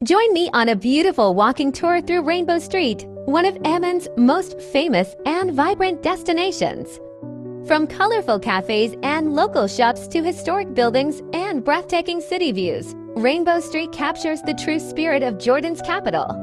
Join me on a beautiful walking tour through Rainbow Street, one of Amman's most famous and vibrant destinations. From colorful cafes and local shops to historic buildings and breathtaking city views, Rainbow Street captures the true spirit of Jordan's capital.